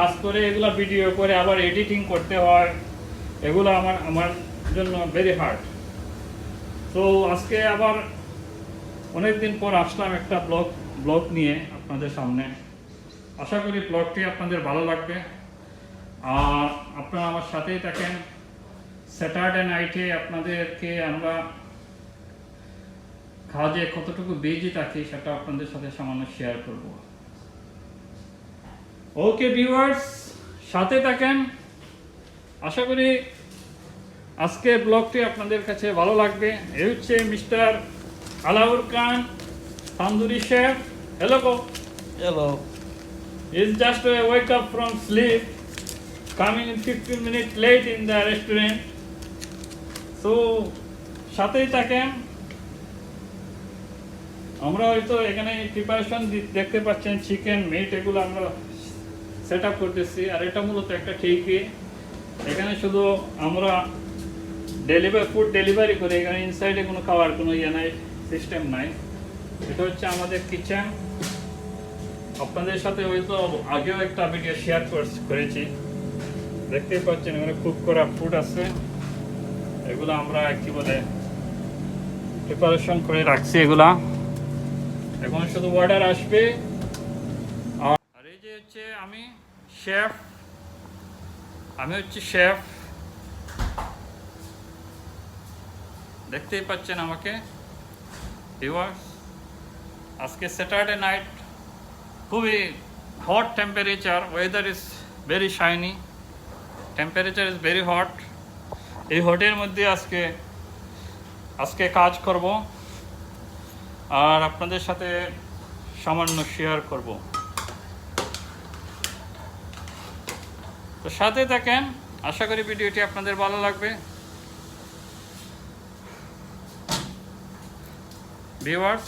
কাজ করে এগুলো ভিডিও করে আবার এডিটিং করতে হয়, এগুলো আমার জন্য ভেরি হার্ড। তো আজকে আবার অনেকদিন পর আসলাম একটা ব্লগ নিয়ে আপনাদের সামনে। আশা করি ব্লগটি আপনাদের ভালো লাগবে, আর আপনারা আমার সাথেই থাকেন। স্যাটারডে নাইটে আপনাদেরকে আমরা কাজে কতটুকু বিজি থাকি সেটা আপনাদের সাথে সামান্য শেয়ার করব। ওকে ভিউয়ার্স, সাথে থাকেন। আশা করি আজকে ব্লগটি আপনাদের কাছে ভালো লাগবে। এই হচ্ছে mister আলাউর Khan, tandoori chef. Hello go. Hello. He's just wake up from sleep, coming in 15 minutes late in the restaurant. So সাথেই থাকেন। আমরা হয়তো এখানে প্রিপারেশন দেখতে পাচ্ছেন, চিকেন মিট এগুলো আমরা সেট আপ করতেছি। আর এটা মূলত একটা ঠিকই, এখানে শুধু আমরা ফুড ডেলিভারি করি, এখানে ইনসাইডে কোনো খাওয়ার কোনো ইয়ে নাই, সিস্টেম নাই। এটা হচ্ছে আমাদের কিচেন। আপনাদের সাথে হয়তো আগেও একটা ভিডিও শেয়ার করেছি, দেখতেই পাচ্ছেন এখানে কুক করা ফুড আছে। এগুলো আমরা কি বলে প্রিপারেশন করে রাখছি। এগুলা এখন শুধু অর্ডার আসবে। আর এই যে হচ্ছে আমি হচ্ছে শেফ, দেখতেই পাচ্ছেন আমাকে ভিউয়ার্স। আজকে স্যাটারডে নাইট, খুবই hot temperature, weather is very shiny, temperature is very hot. এই হটের মধ্যে আজকে কাজ করব আর আপনাদের সাথে সামান্য শেয়ার করব। তো সাথে থাকেন, আশা করি ভিডিওটি আপনাদের ভালো লাগবে ভিউয়ার্স।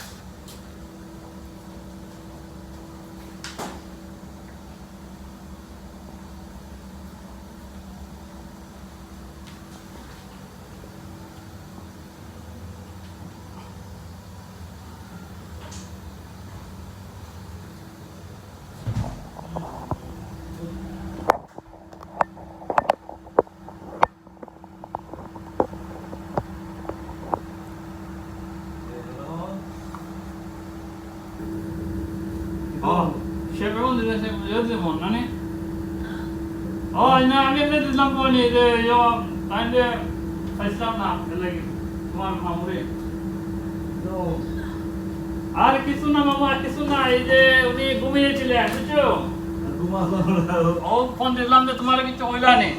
শেফ এখন দিতেছে বুঝতে মন না নে। ও না, আমি এমনি দিলাম বলি যে তাইলে পাইছিলাম না লাগি তোমার মামুরে। আর কিছু না মামু, আর কিছু না, এই যে উনি ঘুমিয়েছিলেন বুঝছো। ও ফোন দিলাম যে তোমার কিছু হইলা নে।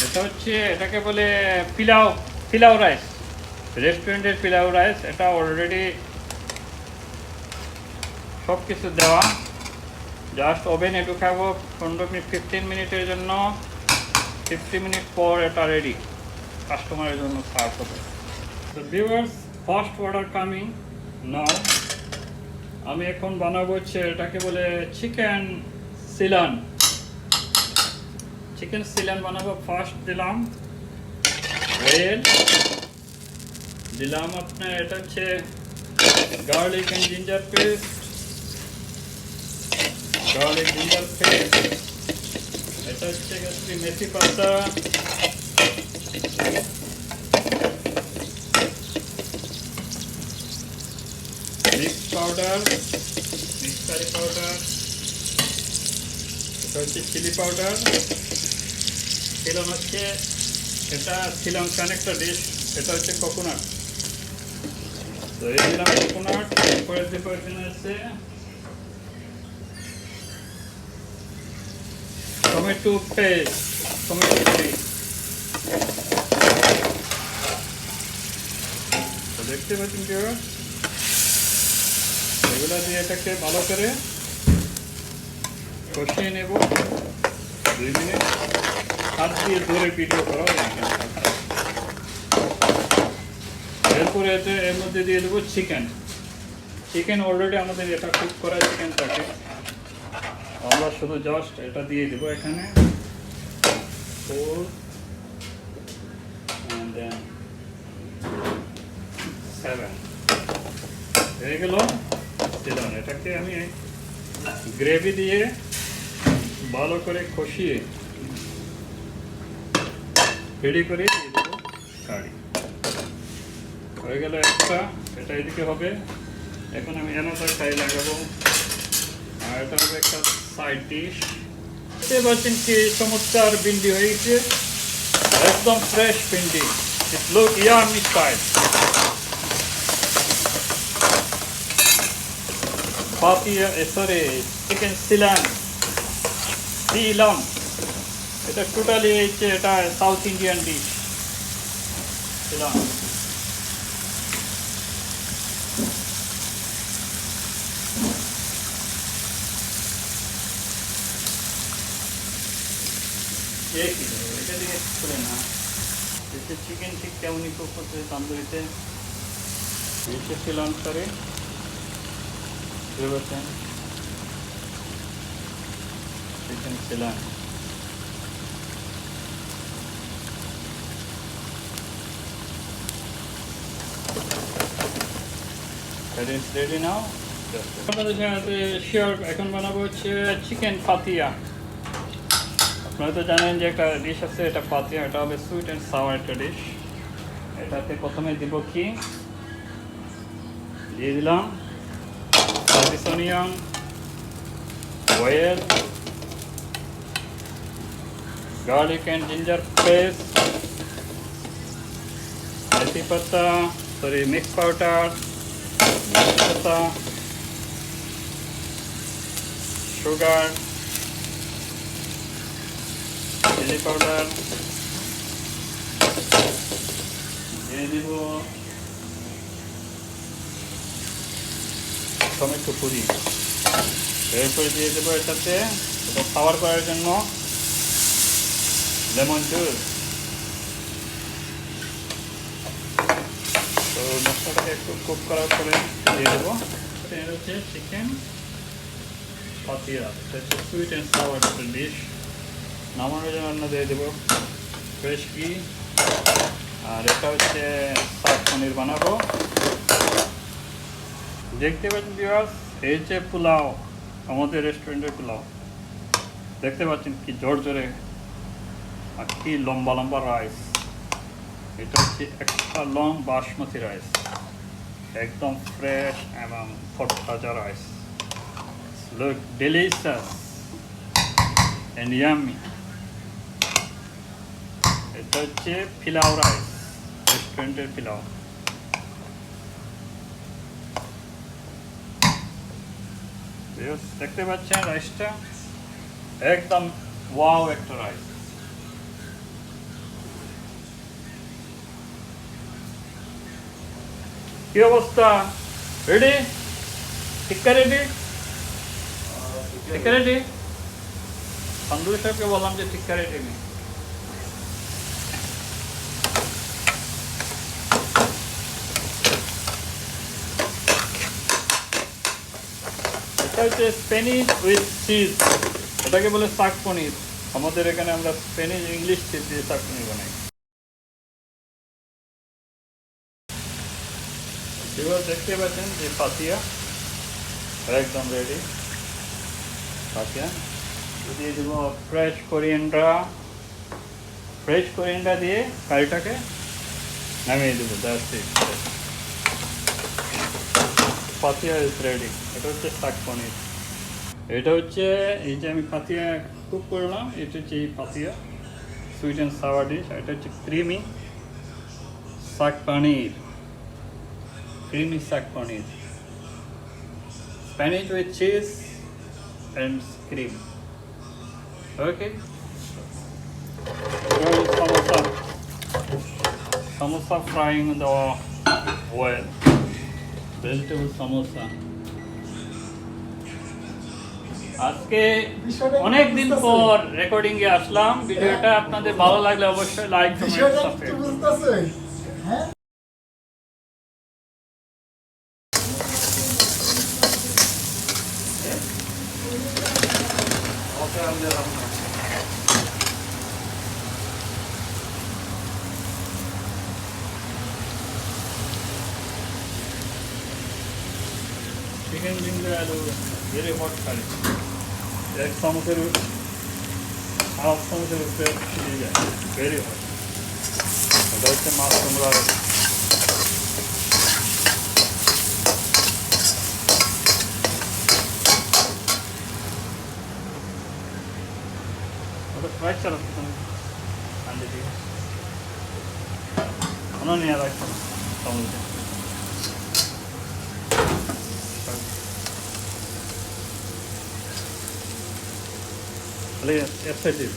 এটা হচ্ছে, এটাকে বলে পিলাও রাইস, রেস্টুরেন্টের পিলাও রাইস। এটা অলরেডি সব কিছু দেওয়া, জাস্ট ওভেনে ঢুকাবো 15 মিনিটের জন্য। 50 মিনিট পর এটা রেডি, কাস্টমারের জন্য সার্ভ হবে। তো viewers, first order coming now. আমি এখন বানাবো হচ্ছে এটাকে বলে চিকেন সিলান বানাবো। ফার্স্ট দিলাম অয়েল, দিলাম আপনার এটা হচ্ছে গার্লিক অ্যান্ড জিঞ্জার পেস্ট, এটা হচ্ছে মেথি পাতা, মিক্স কারি পাউডার, এটা হচ্ছে চিলি পাউডার। দিলাম হচ্ছে এটা শ্রীলঙ্কান একটা ডিশ, এটা হচ্ছে কোকোনাট। তো এই দিলাম কোকোনাট। এরপরে হচ্ছে টমেটো পেস্ট, টমেটো পুরি। তো দেখতে পাচ্ছেন কেউ, এগুলো দিয়ে এটাকে ভালো করে কষিয়ে নেব 2 মিনিট। হাত দিয়ে ধরে ভিডিও করা হয়। এরপরে এর মধ্যে দিয়ে দেবো চিকেন। অলরেডি আমাদের এটা কুক করা চিকেন থাকে। আমরা শুধু জাস্ট এটা দিয়ে দিব এখানে 4 and then 7 হয়ে গেল চিকেন। এটাকে আমি গ্রেভি দিয়ে ভালো করে কষিয়ে রেডি করে দিয়ে দেবো কারি। হয়ে গেল একটা, এটা এদিকে হবে। এখন আমি অ্যানাদার কারি লাগাবো, আর এটা হবে একটা সাইড ডিশ। দেখতে পাচ্ছেন কি চমৎকার ভিন্ডি হয়ে গেছে, একদম fresh bhindi. It look yummy style. Papiya sorry chicken সিলাম, এটা টোটালি হচ্ছে এটা সাউথ ইন্ডিয়ান ডিশ সিলাম। এটা দিকে খুলে না, এতে চিকেন ঠিক কেমনই কুক করতে তন্দুরিতে এসে সিলাম করে chicken সিলাম। That is ready now. আপনাদের সাথে শেয়ার এখন বানাবো হচ্ছে চিকেন পাতিয়া। আপনারা তো জানেন যে একটা ডিশ আছে এটা পাতিয়া, এটা হবে সুইট অ্যান্ড সাওয়ার একটা ডিশ। এটাতে প্রথমে দিব কি দিয়ে দিলাম onion, oil, garlic and ginger paste, methi patta, mix powder, methi patta, sugar, chili powder, দিয়ে দিব টমেটো পুরি। এরপরে দিয়ে দেবো এটাতে এটা খাওয়ার করার জন্য লেমন জুস। তো মশলাটাকে একটু কুক করার পরে দিয়ে দেবো। এটা হচ্ছে চিকেন পাতিয়া, এটা হচ্ছে সুইট অ্যান্ড সাওয়ার একটা ডিশ। নামানোর জন্য দিয়ে দেবো ফ্রেশ ঘি। আর এটা হচ্ছে শাক পনির বানাবো। দেখতে পাচ্ছেন ভিউয়ার্স, এই যে পোলাও, আমাদের রেস্টুরেন্টের পোলাও দেখতে পাচ্ছেন কি জোর জোরে আর কি লম্বা লম্বা রাইস। এটা হচ্ছে একটা লং বাসমতি রাইস, একদম ফ্রেশ এবং তরতাজা rice. Look delicious and yummy. এটা হচ্ছে পিলাও রাইস, রেস্টুরেন্টের পিলাও। দেখতে পাচ্ছেন রাইসটা একদম ওয়াও একটা রাইস। কি অবস্থা? রেডি? টিক্কা রেডি? টিক্কা রেডি? তন্দুরি সাহেবকে বললাম যে টিক্কা রেডি নেই। এটা হচ্ছে স্প্যানিশ উইথ চিজ, এটাকে বলে শাক পনির। আমাদের এখানে আমরা স্প্যানিশ ইংলিশ চিজ দিয়ে শাক পনির বানাই। এবার দেখতে পাচ্ছেন যে পাতিয়া একদম রেডি। পাতিয়া দিয়ে দেবো ফ্রেশ কোরিয়েন্ডার দিয়ে কারিটাকে নামিয়ে দেবো। পাতিয়া ইজ রেডি। এটা হচ্ছে শাক পনির। এটা হচ্ছে এই যে আমি পাতিয়া কুক করলাম, এটা হচ্ছে এই পাতিয়া সুইট অ্যান্ড সাওয়ার ডিশ। এটা হচ্ছে ক্রিমি শাক পনির, Spanish with cheese and cream. Okay. Samosa frying in the oil. Vegetable samosa. আজকে অনেক দিন পর রেকর্ডিং এ আসলাম। ভিডিওটা আপনাদের ভালো লাগলে অবশ্যই লাইক কমেন্ট সাবস্ক্রাইব। চিকেন বিনটা আরো ভেরি হট কারি, এক চামচের হাফ চামচের উপরে দিয়ে যায়, ভেরি হট। এটা হচ্ছে মাছ কুমড়া। ওটা ফ্রাই চালাচ্ছি আন্ডি দিয়ে কোনো নিয়ে রাখছো না চামচে। Effective.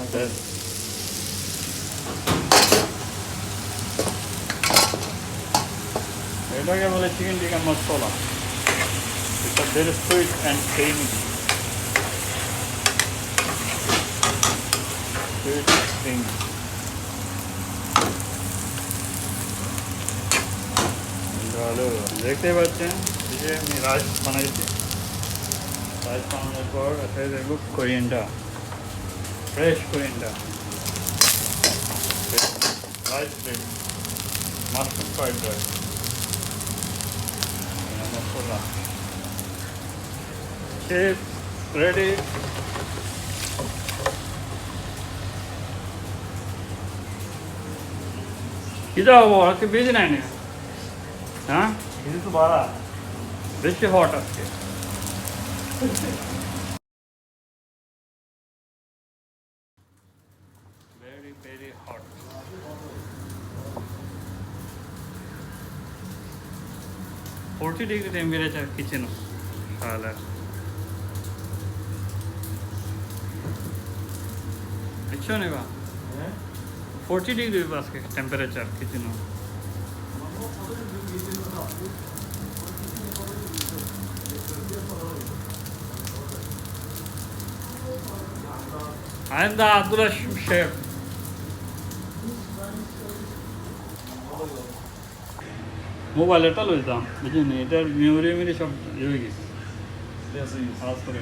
Okay. এটাকে বলে chicken tikka masala. It's a very sweet and creamy. Sweet and creamy. ভালো দেখতে পাচ্ছেন এই যে আমি রাইস বানাইছি। রাইস বানানোর পর এখানে দেখবো coriander, fresh coriander, rice plate, mushroom fried rice, masala cheese ready. কি যাবো আজকে বেশি নাই না, হ্যাঁ কিছু তো বাড়া বেশি হট আজকে। Very, very hot. 40 degree temperature kitchen. Sala. अच्छा नहीं बा? 40 degree बस के temperature kitchen. I am the Abdullah chef. Mobile এটা লইতাম বুঝলি, এটার মেমোরি সব হয়ে গেছে, খারাপ করে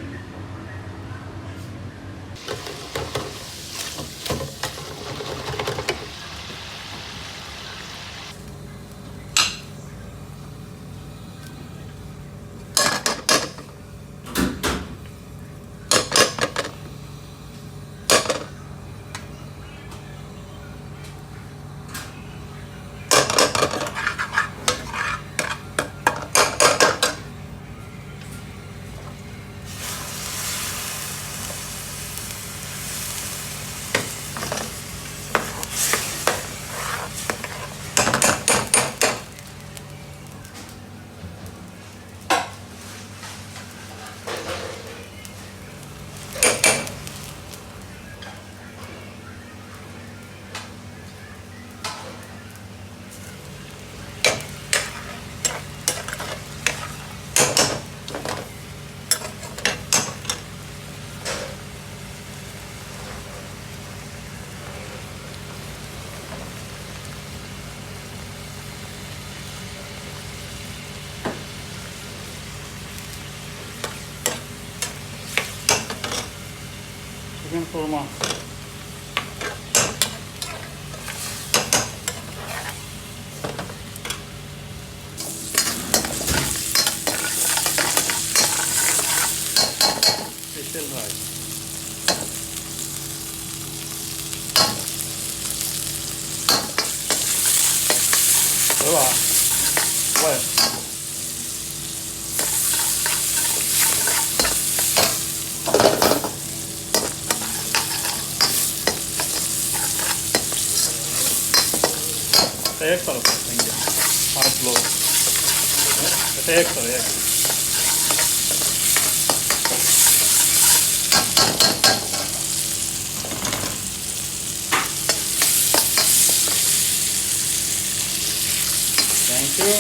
chicken korma. Special rice. Well. Extra, thank you. Hard blow. Extra. Thank you.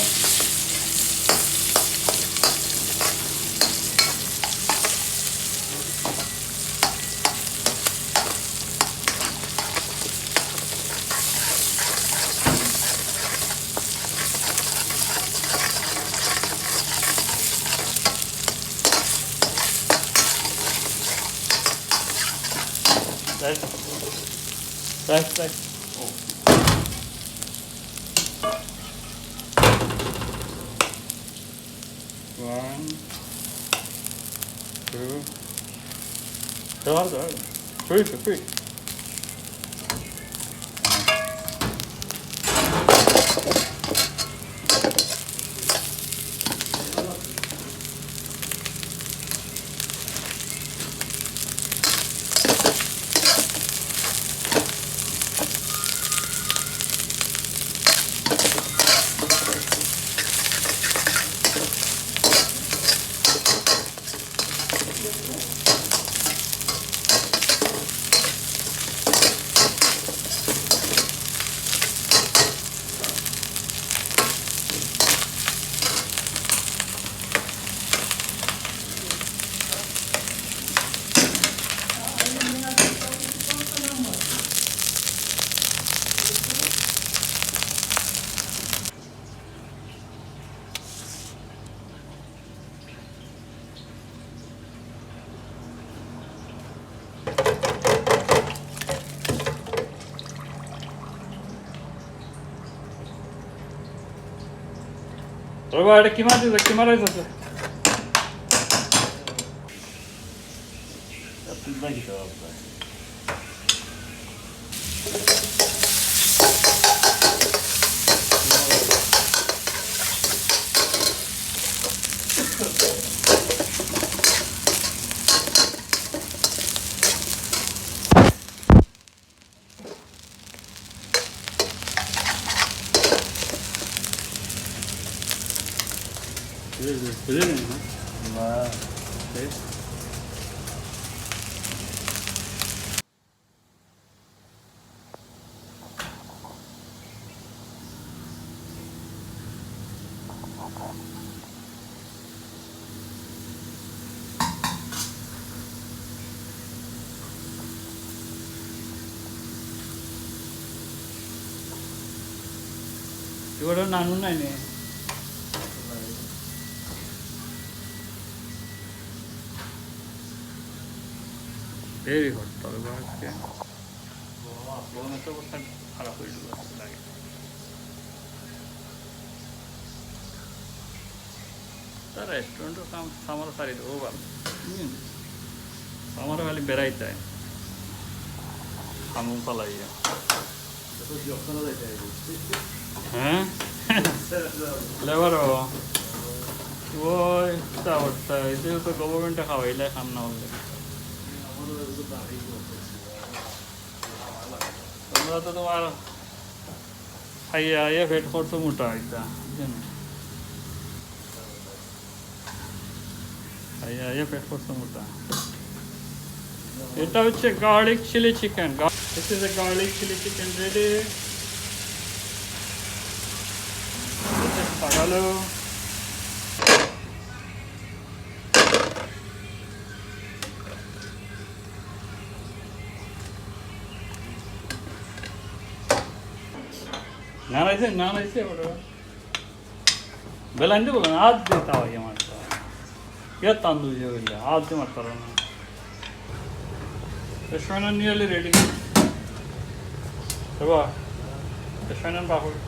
Right. Oh. One, two. There. Three. বাবা এটা কি মাছ কি মারাইছ আছে আপনি বাকি তো Cuisine, ¿no? Wow. Sí. Siguro nano na yun eh. Very hot, তবে আজকে গরমে তো অবস্থা খারাপ হয়ে গেল লাগে তার রেস্টুরেন্টও সামার সারি দেবো ভালো আমার খালি বেড়াইতে হয় আমুল পালাইয়া হ্যাঁ লেবারও ওই অবস্থা এতে তো গভর্নমেন্টে খাওয়াইলে খাম না হলে তোমরা তো তোমার খাইয়া পেট করছো মোটা এটা খাইয়া পেট করছো মোটা এটা হচ্ছে garlic chilli chicken this is a garlic chilli chicken ready পাগালো ನಾನೈತೆ ಬಿಡು ಬೆಲ್ಲ ಅಂದು ಆದ್ಯ ತಾವಾಗಿ ಮಾಡ್ತಾರೆ ಇವತ್ತು ಅಂದು ಇಲ್ಲ ಆದ್ಯ ಮಾಡ್ತಾರೆ ರೆಸ್ಟೋರೆಂಟ್ ನಿಯರ್ಲಿ ರೆಡಿ ತಗೋ ರೆಸ್ಟೋರೆಂಟ್ ಬಾ ಹೋಗಿ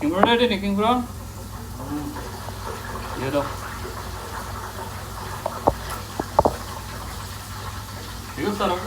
King Brown ready nih King Brown? Iya dong. Yuk taruh.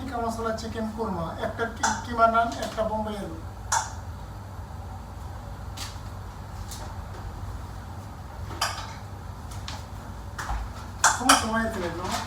টিক্কা মশলা চিকেন কোরমা, একটা কিমা নান, একটা বোম্বাই আলু। সময় দিতে লাগলো না?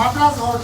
Matras hot.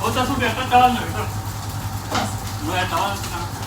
어디다 소리 약간 따랐네. 뭐야, 나왔나?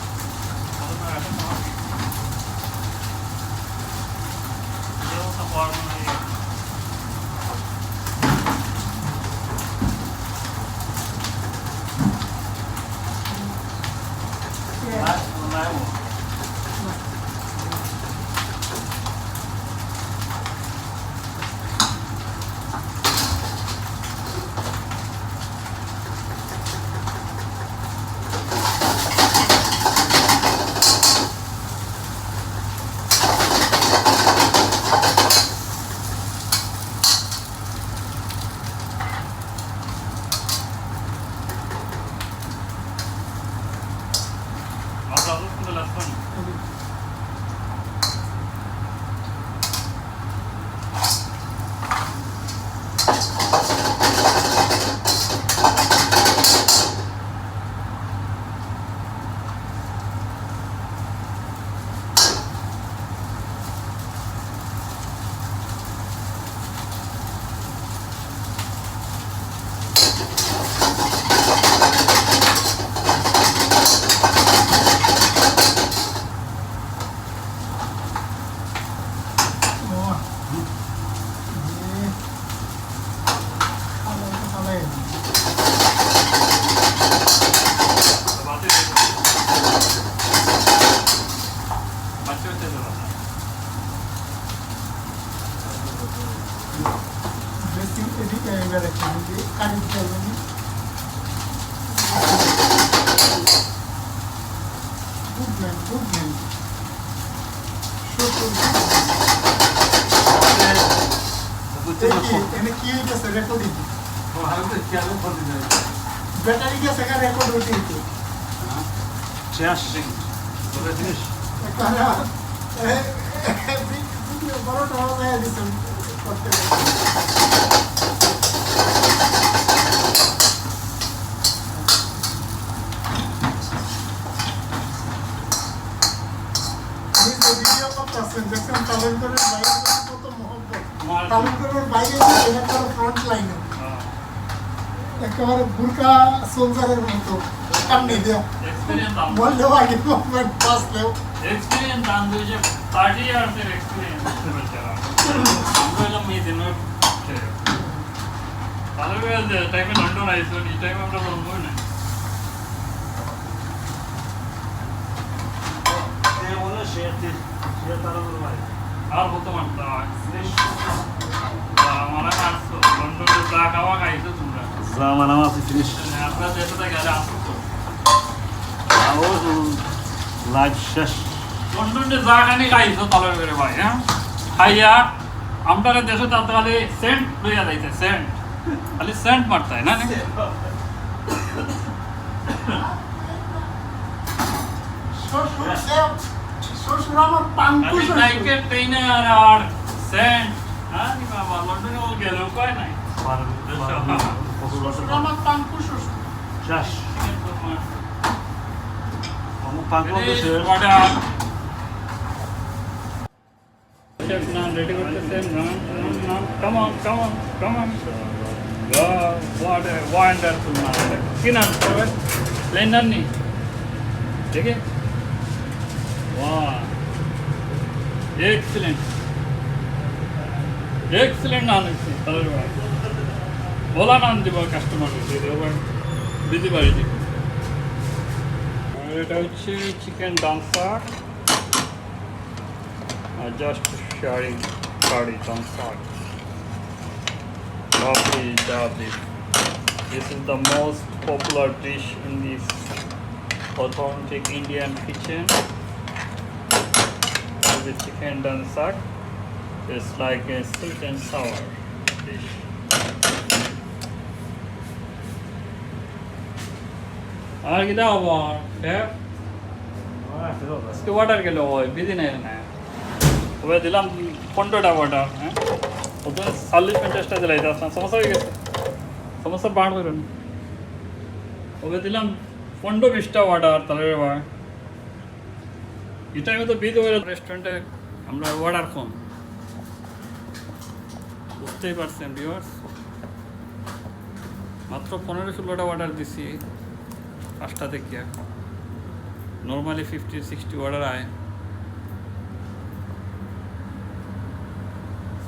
ব্যাটারি গেছে রেকর্ড উঠে শেষ করে জিনিস বড়টা হয়ে দিচ্ছেন করতে ভিডিও করতেছেন দেখছেন তালুকদারের বাইরে কত মহব্বত তালুকদারের বাইরে এলাকার ফ্রন্ট লাইনে একেবারে বুরকা সোলজারের মতো সামনে দেওয়া বললেও আগে মুভমেন্ট পাসলেও এক্সপিরিয়েন্স দান দিয়েছে 30 ইয়ার্সের এক্সপিরিয়েন্স আমরা হলাম এই দিনের তাহলে যে টাইমে লন্ডন আইসো এই টাইমে আমরা লন্ডন না সে বলে সে তারা ভাই আর হতো মানতা আমার আসছো লন্ডনে চা খাওয়া খাইছো তোমরা জামানা আছে জিনিস আপনার দেশে থেকে গেলে আসো তো আও লাইভ শেষ লন্ডনে চা খানি খাইছো তাহলে করে ভাই হ্যাঁ খাইয়া আমরা দেশে তাতে খালি সেন্ট লইয়া যাইতে সেন্ট খালি সেন্ট মারতে না শ্বশুর আমার পাঙ্কু খালি নাইকের ট্রেনে আর সেন্ট আরে বাবা লন্ডনে ও গেল কয় নাই শ্বশুর আমার পাঙ্কু শ্বশুর শেষ আমার পাঙ্ক করতেছে Chef naan ready করতেছেন naan come on wow what a wonderful naan কি নাম করবে প্লেন নান নি দেখে wow excellent নান আছে তাহলে বলা নান দিব কাস্টমারকে দিয়ে দেবো দিতে পারি আর এটা হচ্ছে chicken dancer just sharing curries on side. Lovely. This is the most popular dish in this authentic Indian kitchen. The chicken dansak is like a sweet and sour dish. আর কি দাও আবার শেফ আজকে অর্ডার গেল ওই বিধি নেই না ওকে দিলাম 15টা অর্ডার হ্যাঁ ওদের 40-50টা দিলাইতে আসলাম সমস্যা হয়ে গেছে সমস্যা বাড় করুন ওকে দিলাম 15-20টা অর্ডার তাহলে এবার এই টাইমে তো বিধ হয়ে রেস্টুরেন্টে আমরা অর্ডার কম বুঝতেই পারছেন ভিউয়ার্স মাত্র 15-16টা অর্ডার দিছি 5টা থেকে नॉर्मली 50-60 ऑर्डर आए।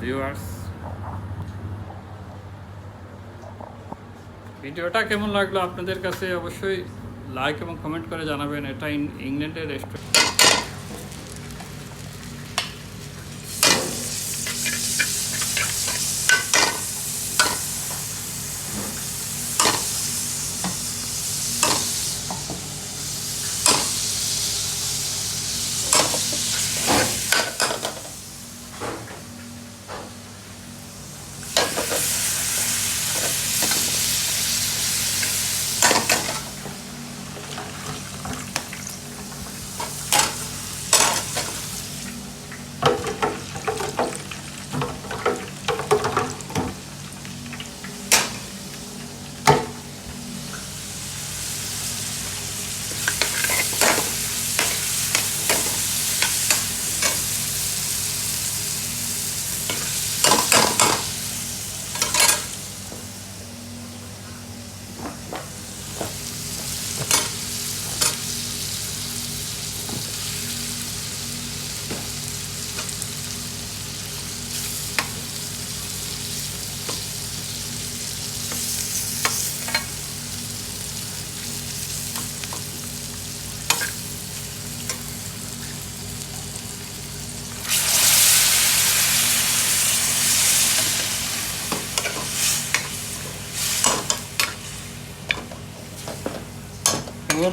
ভিউয়ার্স, ভিডিওটা কেমন লাগলো আপনাদের কাছে অবশ্যই লাইক এবং কমেন্ট করে জানাবেন। এটা ইংল্যান্ডের রেস্টুরেন্ট।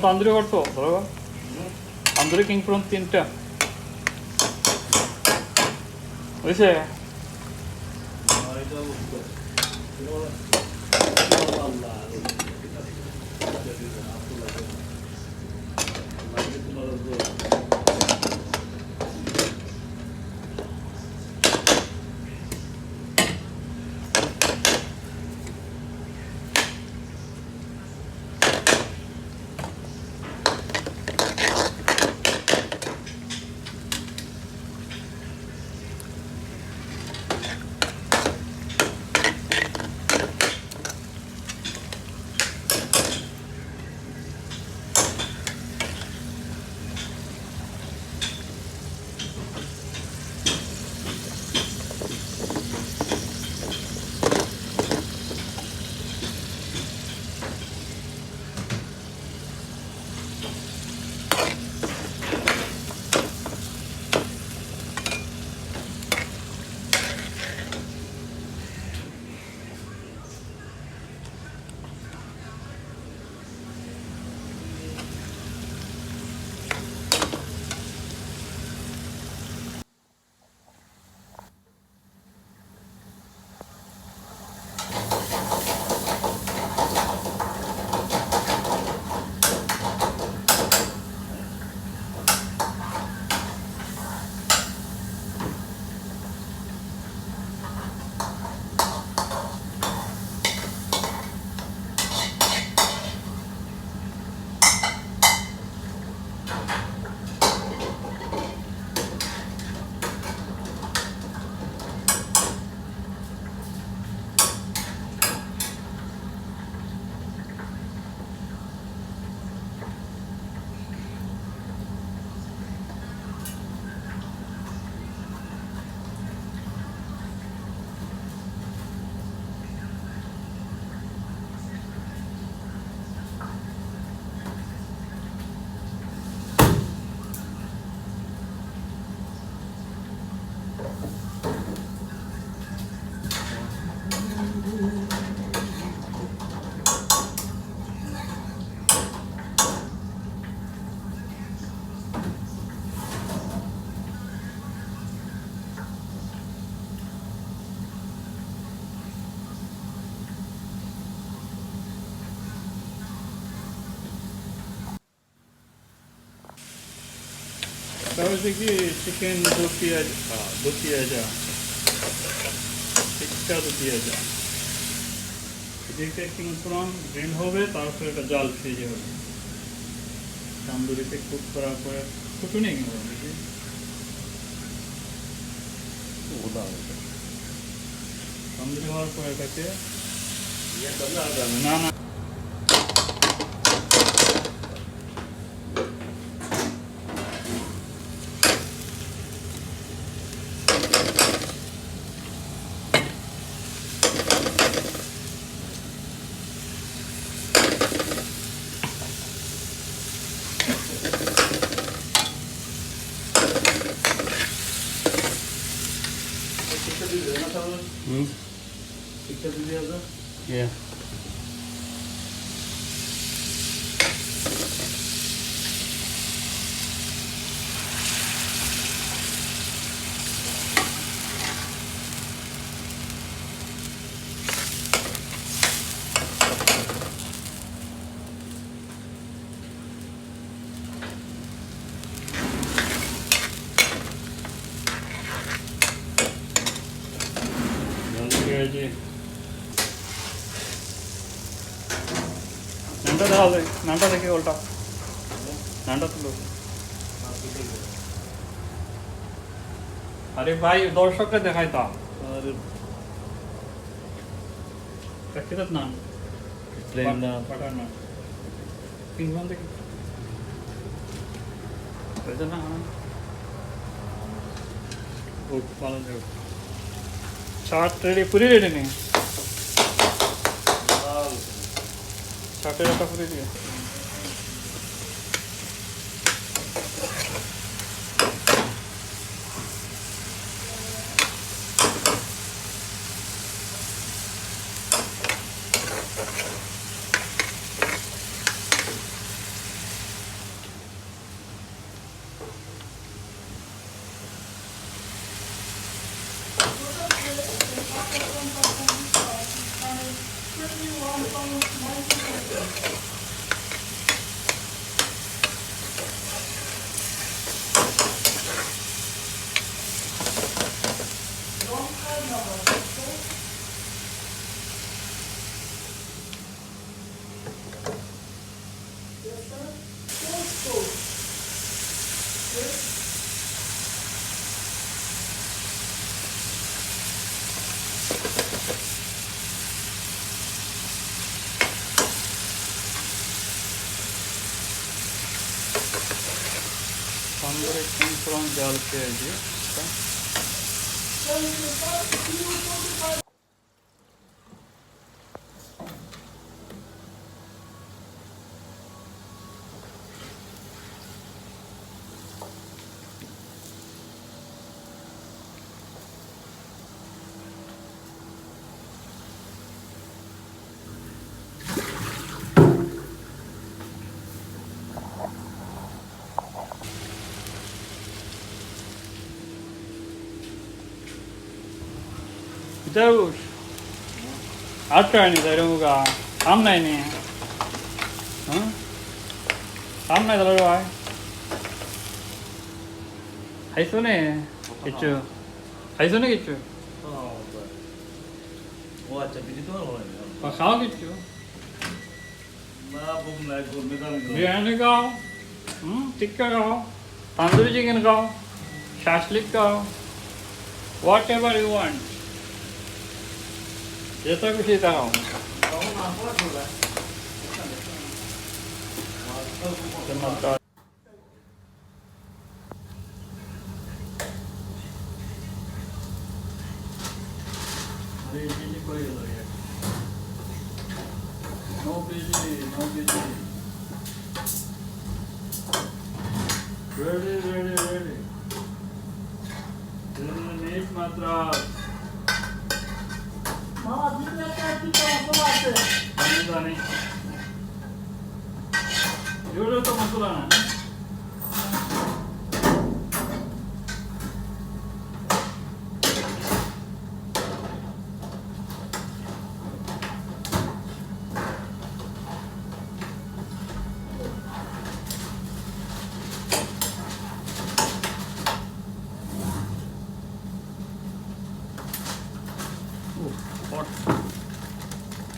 তান্দুরি করতো ধরো, তান্দুরি কিং প্রন 3টা হয়েছে। তাহলে কি চিকেন দো পেঁয়াজ টিক্কা দো পেঁয়াজ এদিকে কিংপুরান গ্রিন হবে, তারপরে এটা জাল ফ্রিজে হবে। তান্দুরিতে কুক করার পরে ফুটুনি হবে তান্দুরি হওয়ার পর এটাকে না Picture video আছে? Yeah. নামটা দেওয়া যায়, নামটা দেখে ওল্টা নামটা তুলো। আরে ভাই দর্শককে দেখাই তো আরে ব্যক্তিগত নাম প্লেন না পাঠার নাম তিনজন দেখি না ও পালন চাট রেডি পুরি রেডি নেই চাটের একটা পুরি দিয়ে अंदर एक फ्रॉम डाल के आइए Darush. Attorney Daruga. I'm not in. Huh? I'm not the right. I saw it. Get you. I saw it. Get you. ও আচ্ছা ভিডিও তো হয় না How get you? না বুম নাই ঘুরবে দাম Biryani go. Tikka go. Tandoori chicken go. Shashlik go. Whatever you want. जैसा कुछ ही था No busy. Ready. Then the neat matras. মামা দিনে কি মশলা আছে জানি এগুলো তো মশলা না hot.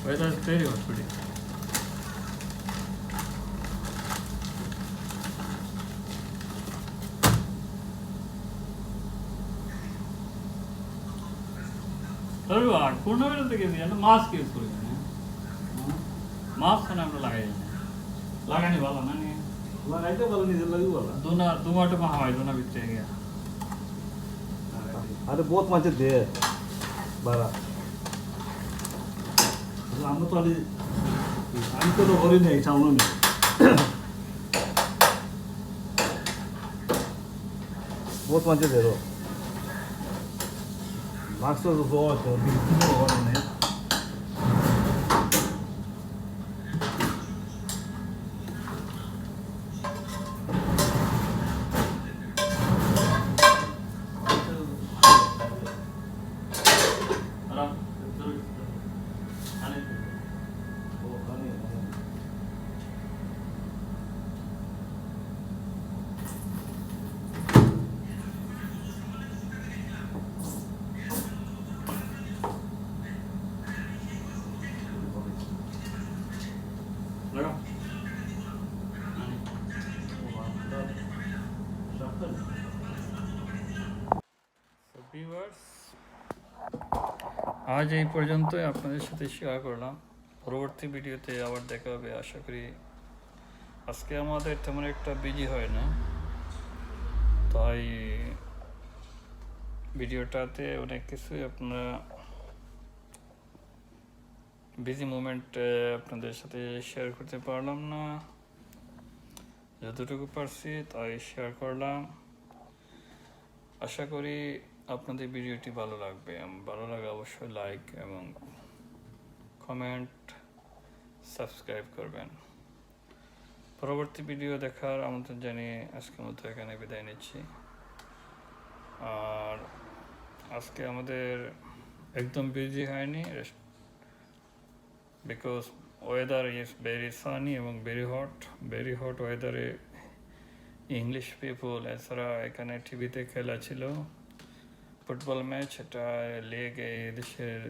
Weather is very hot today. अरे वाह पूर्ण में तो कैसे है ना मास्क यूज करेंगे मास्क खाना हम लोग लगाने वाला ना नहीं লাগাইতে বলে নিজে লাগি বলা दोनों में हवाई दोनों बिचते गया আরে বহুত মাঝে দে বাড়া আমি তো করি নাই সামনে নেই বহুত মাঝে দে 박스도 좋아서 빈티지로 버리네. ভিউয়ার্স, আজ এই পর্যন্তই আপনাদের সাথে শেয়ার করলাম। পরবর্তী ভিডিওতে আবার দেখা হবে আশা করি। আজকে আমাদের তেমন একটা বিজি হয় না, তাই ভিডিওটাতে অনেক কিছুই আপনারা বিজি মোমেন্ট আপনাদের সাথে শেয়ার করতে পারলাম না। যতটুকু পারছি তাই শেয়ার করলাম। আশা করি আপনাদের ভিডিওটি ভালো লাগবে। ভালো লাগে অবশ্যই লাইক এবং কমেন্ট, সাবস্ক্রাইব করবেন। পরবর্তী ভিডিও দেখার আমন্ত্রণ জানিয়ে আজকের মতো এখানে বিদায় নিচ্ছি। আর আজকে আমাদের একদম বিজি হয়নি, because weather is very Sunny এবং ভেরি হট ওয়েদারে ইংলিশ পিপল, এছাড়া এখানে টিভিতে খেলা ছিল ফুটবল ম্যাচ, এটা লেগে দেশের